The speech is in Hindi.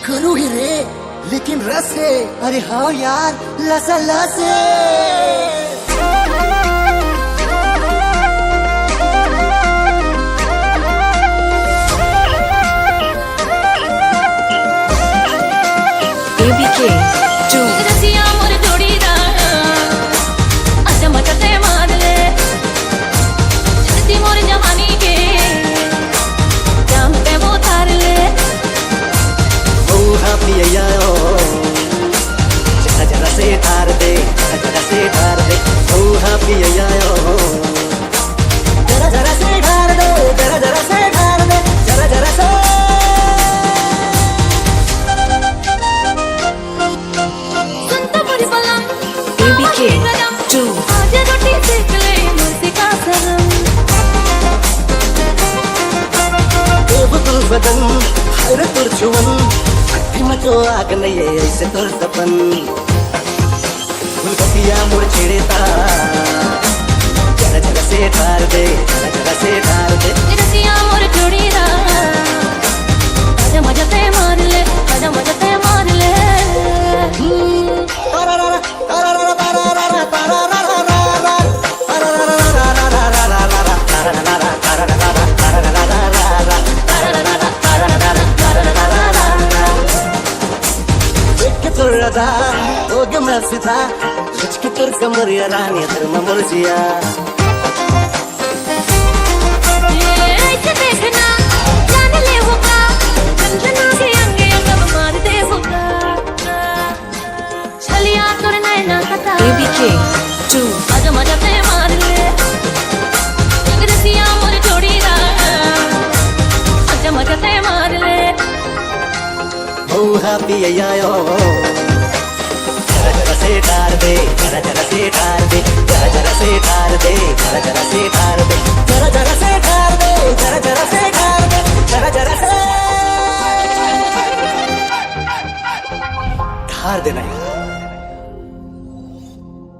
करूँगी रे, लेकिन रस से। अरे हाँ यार, लसा लसे। ABK 2 रसिया मोर जोड़ीदार अच्छा मचते मार ले जगती मोर जवानी के जाम पे वो तार ले ओ पिया जरा जरा से ठार दे, जरा जरा से ठार दे। ओ पिया जरा जरा से ठार दे, जरा जरा से ठार दे, जरा जरा से। ABK 2 आज रोटी सेक ले मुझसे का सनम बेबुल बदन हर तुरछुवन अट्ठी मचो आग नहीं ऐसे तुर सपन फुलकतिया मोर छेड़ता जरा जरा से ठार दे, जरा जरा से ठार दे। रसिया मोर जोड़ीदार अच्छा मचते मार ले, अच्छा मचते मार ले ಹೋಗಿ ಮೆಸಿದ ಚಿಕ್ಕ ತುರ್ಕ ಮುರಿಯ ರಾಣಿ ಧರ್ಮ ಮುರಿಸಿಯ देखना जान ले होगा कंचना के अंगे अंग मार दे होगा छलिया तोर नैना कता ABK 2 आज मजाते मार ले रसिया मोर जोड़ीदार आज मजाते मार ले ओ पिया जरा जरा से ठार दे, जरा जरा से ठार दे, जरा जरा से ठार दे, जरा जरा से ठार दे, जरा जरा से ठार दे, जरा जरा से ठार दे, जरा जरा से ठार देना।